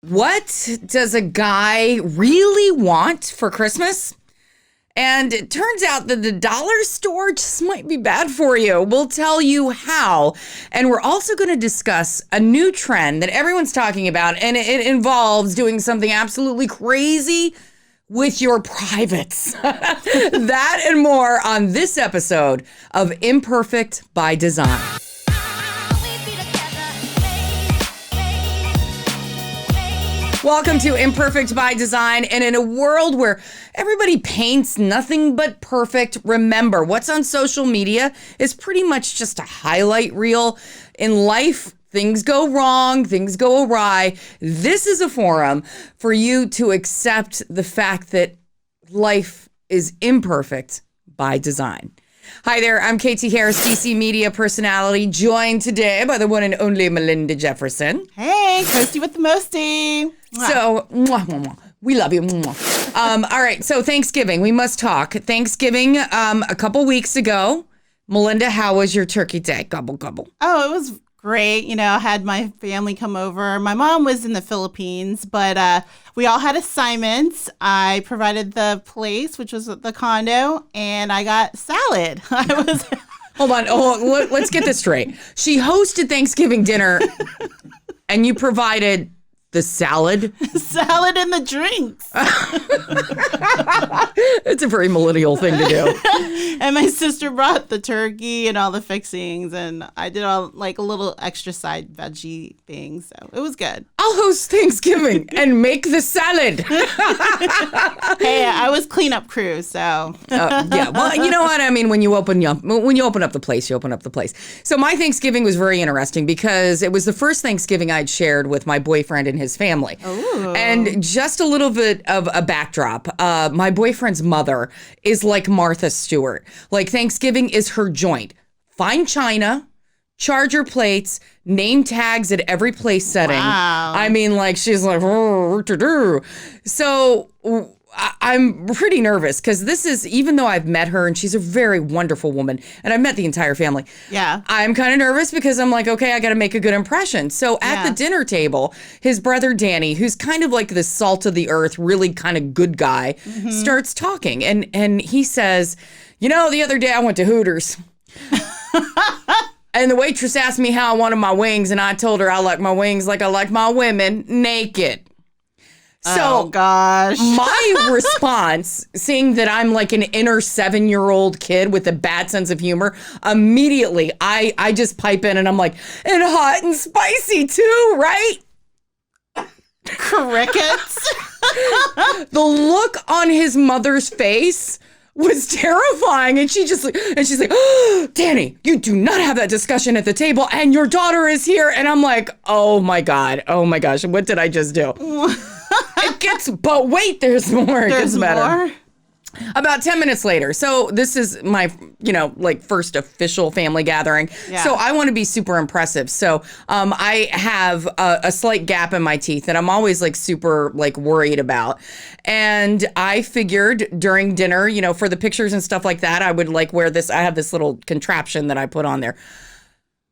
What does a guy really want for Christmas? And it turns out that the dollar store just might be bad for you. We'll tell you how. And we're also going to discuss a new trend that everyone's talking about, and it involves doing something absolutely crazy with your privates. That and more on this episode of Imperfect by Design. Welcome to Imperfect by Design. And in a world where everybody paints nothing but perfect, remember, what's on social media is pretty much just a highlight reel. In life, things go wrong, things go awry. This is a forum for you to accept the fact that life is imperfect by design. Hi there, I'm Katie Harris, DC Media personality, joined today by the one and only Melinda Jefferson. Hey, Coasty with the Mosty. So, we love you. All right, so Thanksgiving, we must talk. Thanksgiving, a couple weeks ago. Melinda, how was your turkey day? Gobble, gobble. Oh, it was great. You know, I had my family come over. My mom was in the Philippines, but we all had assignments. I provided the place, which was the condo, and I got salad. Hold on, let's get this straight. She hosted Thanksgiving dinner, and you provided the salad? Salad and the drinks. It's a very millennial thing to do. And my sister brought the turkey and all the fixings, and I did all like a little extra side veggie thing, so it was good. I'll host Thanksgiving and make the salad. Hey, I was cleanup crew, so. Yeah, well, you know what? I mean, when you open up the place, you open up the place. So my Thanksgiving was very interesting because it was the first Thanksgiving I'd shared with my boyfriend and his family. Ooh. And just a little bit of a backdrop. My boyfriend's mother is like Martha Stewart. Like Thanksgiving is her joint. Fine china, charger plates, name tags at every place setting. Wow. I mean, like she's like, so I'm pretty nervous because this is, even though I've met her and she's a very wonderful woman and I've met the entire family. Yeah. I'm kind of nervous because I'm like, okay, I got to make a good impression. So at the dinner table, his brother Danny, who's kind of like the salt of the earth, really kind of good guy, starts talking. And he says, you know, the other day I went to Hooters. And the waitress asked me how I wanted my wings. And I told her I like my wings like I like my women, naked. So, oh, gosh. My response, seeing that I'm like an inner 7-year-old kid with a bad sense of humor, immediately I just pipe in and I'm like, and hot and spicy too, right? Crickets. The look on his mother's face was terrifying. And she's like, oh, Danny, you do not have that discussion at the table and your daughter is here. And I'm like, oh my gosh, what did I just do? But wait, there's more. It gets better. About 10 minutes later. So this is my, first official family gathering. Yeah. So I want to be super impressive. So I have a slight gap in my teeth that I'm always like super like worried about. And I figured during dinner, for the pictures and stuff like that, I would like wear this. I have this little contraption that I put on there.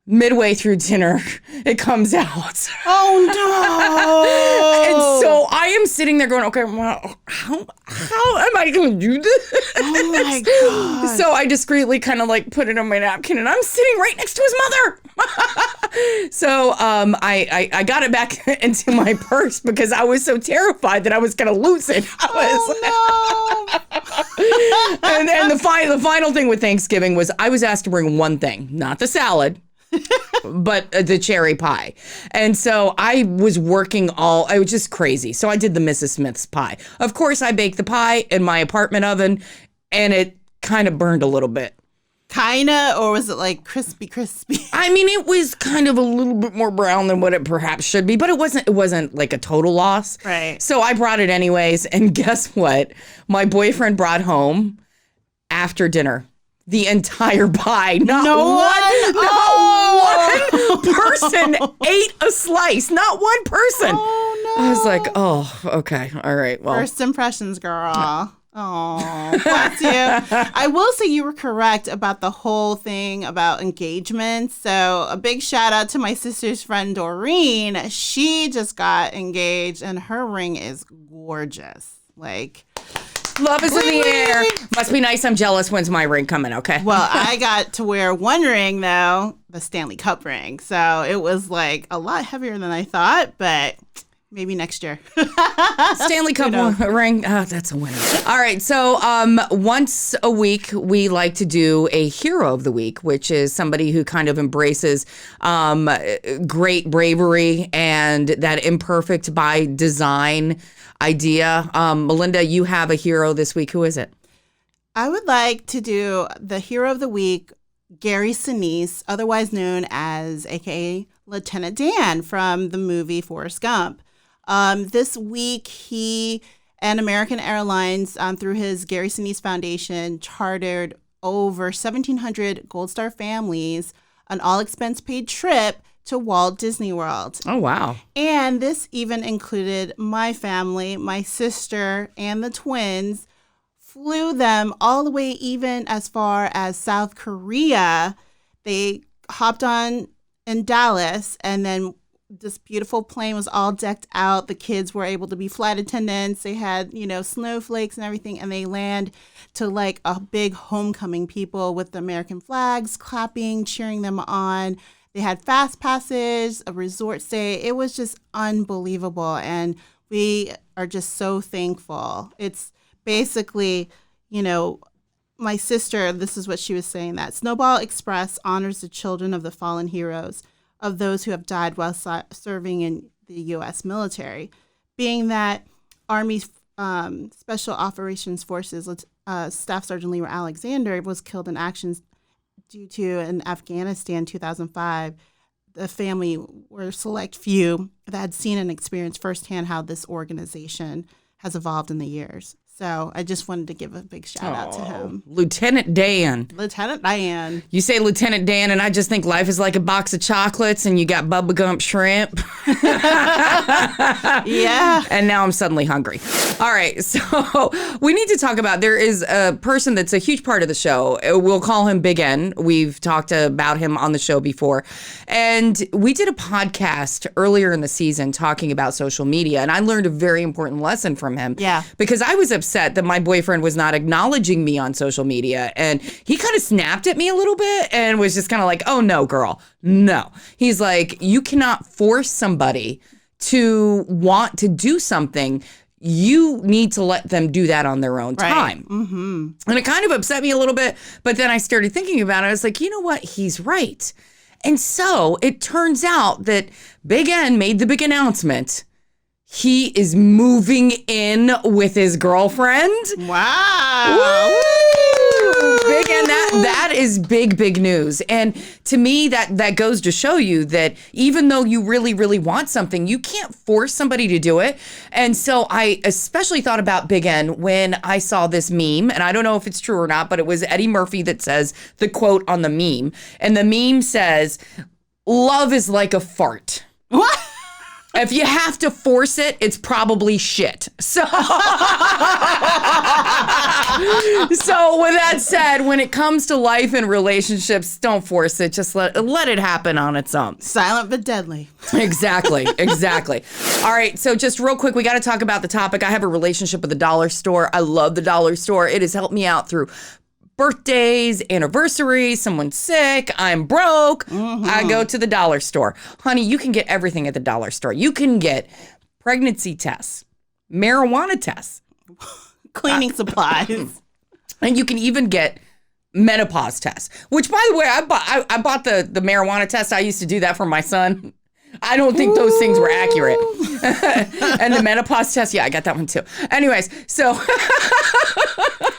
Midway through dinner, it comes out. Oh, no. And so I am sitting there going, okay, well, how am I going to do this? Oh, my God. So I discreetly kind of like put it on my napkin and I'm sitting right next to his mother. So I got it back into my purse because I was so terrified that I was going to lose it. And the final thing with Thanksgiving was I was asked to bring one thing, not the salad. But the cherry pie. And so I was working I was just crazy. So I did the Mrs. Smith's pie. Of course, I baked the pie in my apartment oven and it kind of burned a little bit. Kinda, or was it like crispy? I mean, it was kind of a little bit more brown than what it perhaps should be, but it wasn't like a total loss. Right. So I brought it anyways. And guess what? My boyfriend brought home after dinner the entire pie. Not one person ate a slice. Not one person. Oh, no. I was like, oh, okay. All right. Well, first impressions, girl. Oh, bless you. I will say you were correct about the whole thing about engagement. So a big shout out to my sister's friend Doreen. She just got engaged and her ring is gorgeous. Like, love is in the air. Must be nice. I'm jealous. When's my ring coming? Okay. Well, I got to wear one ring though, the Stanley Cup ring. So it was like a lot heavier than I thought, but maybe next year. Stanley Cup ring. Oh, that's a winner. All right. So once a week, we like to do a hero of the week, which is somebody who kind of embraces great bravery and that imperfect by design idea. Melinda, you have a hero this week. Who is it? I would like to do the hero of the week, Gary Sinise, otherwise known as AKA Lieutenant Dan from the movie Forrest Gump. This week, he and American Airlines, through his Gary Sinise Foundation, chartered over 1,700 Gold Star families an all-expense-paid trip to Walt Disney World. Oh, wow. And this even included my family, my sister, and the twins. Flew them all the way even as far as South Korea. They hopped on in Dallas, and then this beautiful plane was all decked out. The kids were able to be flight attendants. They had, snowflakes and everything, and they land to like a big homecoming, people with the American flags clapping, cheering them on. They had fast passes, a resort stay. It was just unbelievable, and we are just so thankful. It's basically, my sister, this is what she was saying, that Snowball Express honors the children of the fallen heroes, of those who have died while serving in the U.S. military, being that Army Special Operations Forces Staff Sergeant Leroy Alexander was killed in actions due to in Afghanistan 2005. The family were a select few that had seen and experienced firsthand how this organization has evolved in the years. So I just wanted to give a big shout out to him. Lieutenant Dan. Lieutenant Dan. You say Lieutenant Dan, and I just think life is like a box of chocolates, and you got Bubba Gump shrimp. Yeah. And now I'm suddenly hungry. All right, so we need to talk about, there is a person that's a huge part of the show. We'll call him Big N. We've talked about him on the show before. And we did a podcast earlier in the season talking about social media, and I learned a very important lesson from him. Yeah. Because I was upset that my boyfriend was not acknowledging me on social media, and he kind of snapped at me a little bit and was just kind of like, oh no, girl, no. He's like, you cannot force somebody to want to do something. You need to let them do that on their own time. Mm-hmm. And it kind of upset me a little bit, but then I started thinking about it. I was like, you know what? He's right. And so it turns out that Big N made the big announcement. He is moving in with his girlfriend. Wow. Woo! Big N, that is big news. And to me, that goes to show you that even though you really, really want something, you can't force somebody to do it. And so I especially thought about Big N when I saw this meme, and I don't know if it's true or not, but it was Eddie Murphy that says the quote on the meme. And the meme says, love is like a fart. What? If you have to force it, it's probably shit. So, so with that said, when it comes to life and relationships, don't force it. Just let it happen on its own. Silent but deadly. Exactly. All right, so just real quick, we got to talk about the topic. I have a relationship with the dollar store. I love the dollar store. It has helped me out through birthdays, anniversaries, someone's sick, I'm broke, I go to the dollar store. Honey, you can get everything at the dollar store. You can get pregnancy tests, marijuana tests, cleaning supplies. And you can even get menopause tests, which, by the way, I bought the marijuana test. I used to do that for my son. I don't think those things were accurate. And the menopause test, yeah, I got that one too. Anyways, so...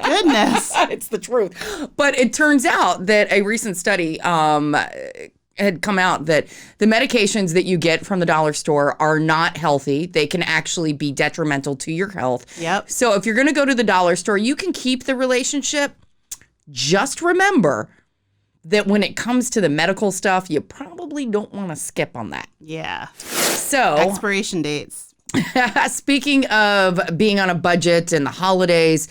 Goodness. It's the truth. But it turns out that a recent study had come out that the medications that you get from the dollar store are not healthy. They can actually be detrimental to your health. Yep. So if you're going to go to the dollar store, you can keep the relationship. Just remember that when it comes to the medical stuff, you probably don't want to skip on that. Yeah. So expiration dates. Speaking of being on a budget and the holidays,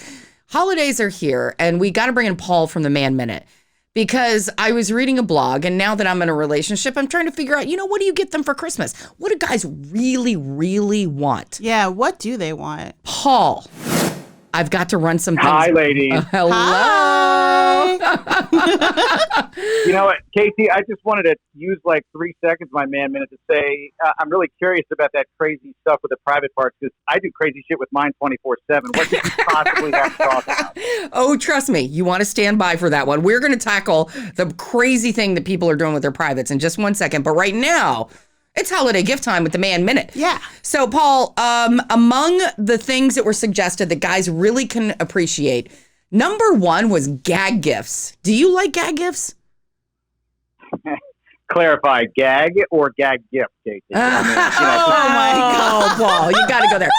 holidays are here, and we got to bring in Paul from the Man Minute because I was reading a blog, and now that I'm in a relationship, I'm trying to figure out, what do you get them for Christmas? What do guys really, really want? Yeah, what do they want? Paul, I've got to run some things. Hi, ladies. Hello. Hi. You know what, Casey, I just wanted to use like 3 seconds of my Man Minute to say I'm really curious about that crazy stuff with the private parts because I do crazy shit with mine 24/7. What could you possibly have to talk about? Oh, trust me, you want to stand by for that one. We're going to tackle the crazy thing that people are doing with their privates in just 1 second. But right now, it's holiday gift time with the Man Minute. Yeah. So, Paul, among the things that were suggested that guys really can appreciate, number one was gag gifts. Do you like gag gifts? Clarify, gag or gag gift, Casey? Oh, my God. Paul, you got to go there.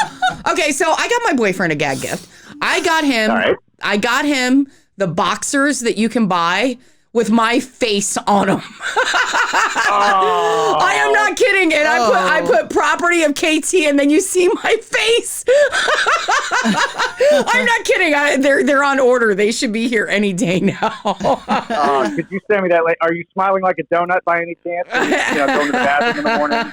Okay, so I got my boyfriend a gag gift. I got him the boxers that you can buy with my face on them. I am not kidding. And I put property of KT, and then you see my face. I'm not kidding. They're on order. They should be here any day now. Could you send me that? Are you smiling like a donut by any chance? Or, going to the bathroom in the morning?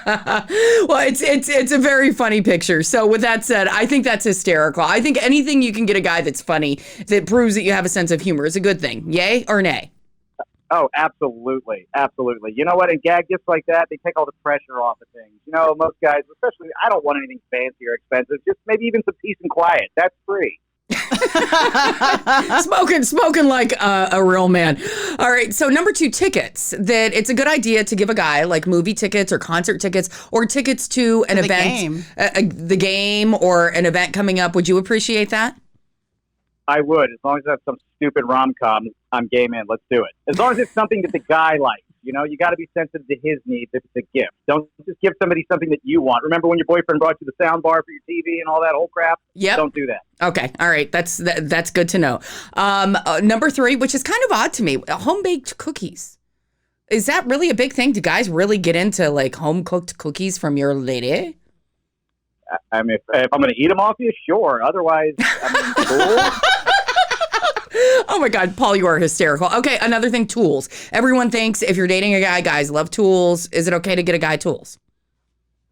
Well, it's a very funny picture. So with that said, I think that's hysterical. I think anything you can get a guy that's funny that proves that you have a sense of humor is a good thing. Yay or nay? Oh, absolutely. Absolutely. You know what? And gag gifts like that, they take all the pressure off of things. Most guys, especially, I don't want anything fancy or expensive. Just maybe even some peace and quiet. That's free. Smoking like a real man. All right. So number 2, tickets. That it's a good idea to give a guy like movie tickets or concert tickets or tickets to an event, the game or an event coming up. Would you appreciate that? I would, as long as that's some stupid rom-com. I'm game in. Let's do it. As long as it's something that the guy likes. You got to be sensitive to his needs if it's a gift. Don't just give somebody something that you want. Remember when your boyfriend brought you the sound bar for your TV and all that whole crap? Yep. Don't do that. Okay. All right. That's good to know. Number 3, which is kind of odd to me, home-baked cookies. Is that really a big thing? Do guys really get into like home-cooked cookies from your lady? I mean, if I'm going to eat them off you, sure. Otherwise, cool. Oh my God, Paul, you are hysterical. Okay, another thing, tools. Everyone thinks if you're dating a guy, guys love tools. Is it okay to get a guy tools?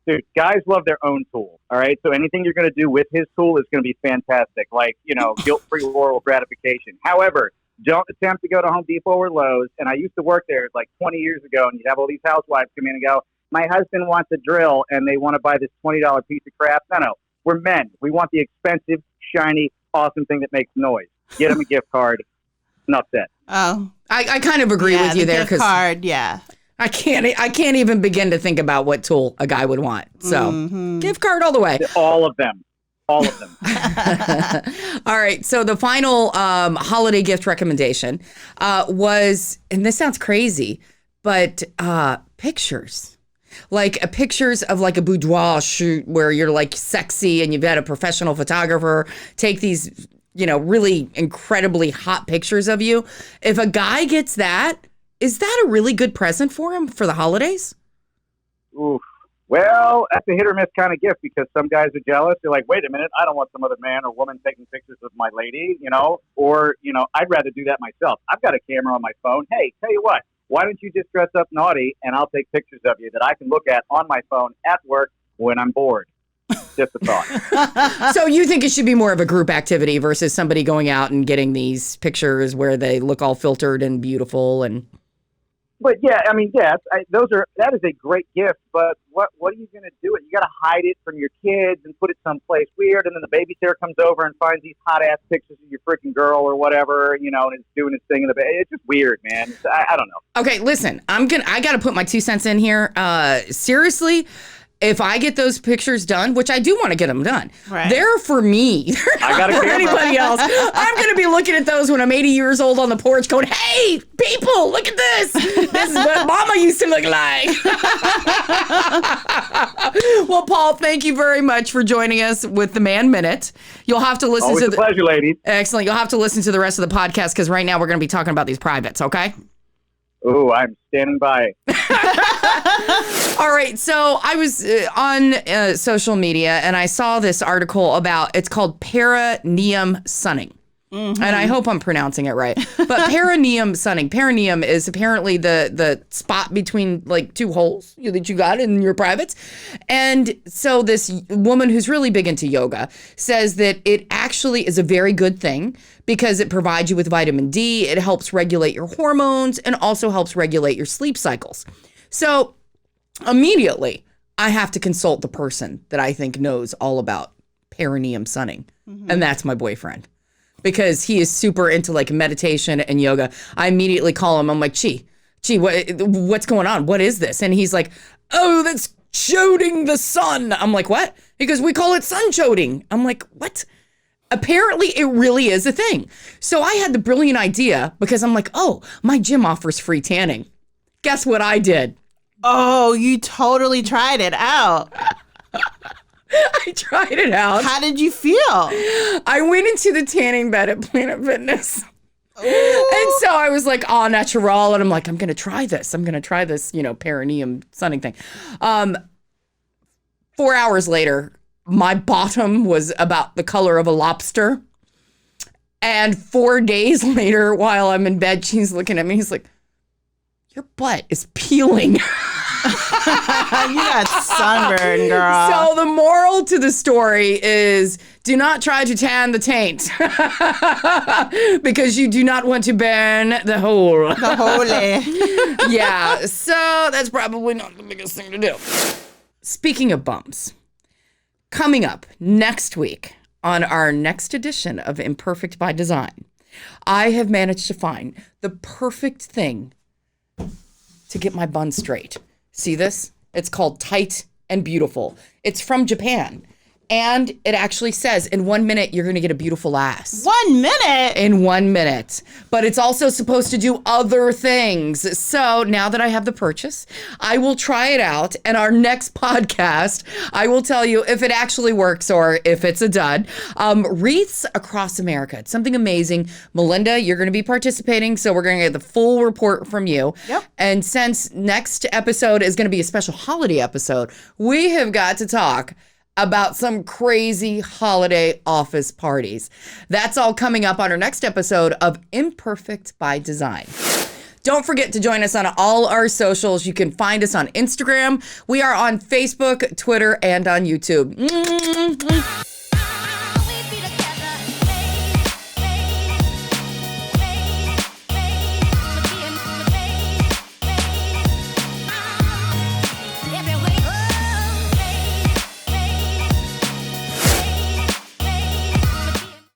Dude, guys love their own tool, all right? So anything you're going to do with his tool is going to be fantastic, like, guilt-free oral gratification. However, don't attempt to go to Home Depot or Lowe's. And I used to work there like 20 years ago, and you'd have all these housewives come in and go, my husband wants a drill, and they want to buy this $20 piece of crap. No, we're men. We want the expensive, shiny, awesome thing that makes noise. Get him a gift card. Enough said. Oh, I kind of agree with you there because card, yeah. I can't even begin to think about what tool a guy would want. So gift card all the way. All of them. All of them. All right. So the final holiday gift recommendation was, and this sounds crazy, but pictures. Like pictures of like a boudoir shoot where you're like sexy and you've had a professional photographer take these, really incredibly hot pictures of you. If a guy gets that, is that a really good present for him for the holidays? Oof. Well, that's a hit or miss kind of gift because some guys are jealous. They're like, wait a minute, I don't want some other man or woman taking pictures of my lady, or, I'd rather do that myself. I've got a camera on my phone. Hey, tell you what, why don't you just dress up naughty and I'll take pictures of you that I can look at on my phone at work when I'm bored. Just a thought. So you think it should be more of a group activity versus somebody going out and getting these pictures where they look all filtered and beautiful and... But yeah, I mean, yes, that is a great gift. But what are you going to do? You got to hide it from your kids and put it someplace weird, and then the babysitter comes over and finds these hot ass pictures of your freaking girl or whatever, and it's doing its thing in the bed. It's just weird, man. I don't know. Okay, listen, I got to put my 2 cents in here. Seriously. If I get those pictures done, which I do want to get them done, they're for me. They're not for anybody else. I'm going to be looking at those when I'm 80 years old on the porch going, hey, people, look at this. This is what Mama used to look like. Well, Paul, thank you very much for joining us with the Man Minute. You'll have to listen Always a pleasure, ladies. Excellent. You'll have to listen to the rest of the podcast because right now we're going to be talking about these privates, okay? Ooh, I'm standing by. All right. So I was on social media and I saw this article it's called Perineum Suning. And I hope I'm pronouncing it right. But perineum sunning. Perineum is apparently the spot between like two holes that you got in your privates. And so this woman who's really big into yoga says that it actually is a very good thing because it provides you with vitamin D. It helps regulate your hormones and also helps regulate your sleep cycles. So immediately, I have to consult the person that I think knows all about perineum sunning. And that's my boyfriend. Because he is super into like meditation and yoga. I immediately call him. I'm like, Chi, what's going on? What is this? And he's like, oh, that's choding the sun. I'm like, what? He goes, we call it sun choding. I'm like, what? Apparently it really is a thing. So I had the brilliant idea because I'm like, oh, my gym offers free tanning. Guess what I did? Oh, you totally tried it out. I tried it out. How did you feel? I went into the tanning bed at Planet Fitness. Ooh. And so I was like, au natural. And I'm like, I'm going to try this. Perineum sunning thing. 4 hours later, my bottom was about the color of a lobster. And 4 days later, while I'm in bed, she's looking at me. He's like, your butt is peeling. You got sunburned, girl. So the moral to the story is do not try to tan the taint because you do not want to burn the hole. The hole. Yeah, so that's probably not the biggest thing to do. Speaking of bumps, coming up next week on our next edition of Imperfect by Design, I have managed to find the perfect thing to get my bun straight. See this? It's called Tight and Beautiful. It's from Japan. And it actually says in 1 minute, you're going to get a beautiful ass. 1 minute? In 1 minute. But it's also supposed to do other things. So now that I have the purchase, I will try it out. And our next podcast, I will tell you if it actually works or if it's a dud. Wreaths across America. It's something amazing. Melinda, you're going to be participating. So we're going to get the full report from you. Yep. And since next episode is going to be a special holiday episode, we have got to talk about some crazy holiday office parties. That's all coming up on our next episode of Imperfect by Design. Don't forget to join us on all our socials. You can find us on Instagram. We are on Facebook, Twitter, and on YouTube.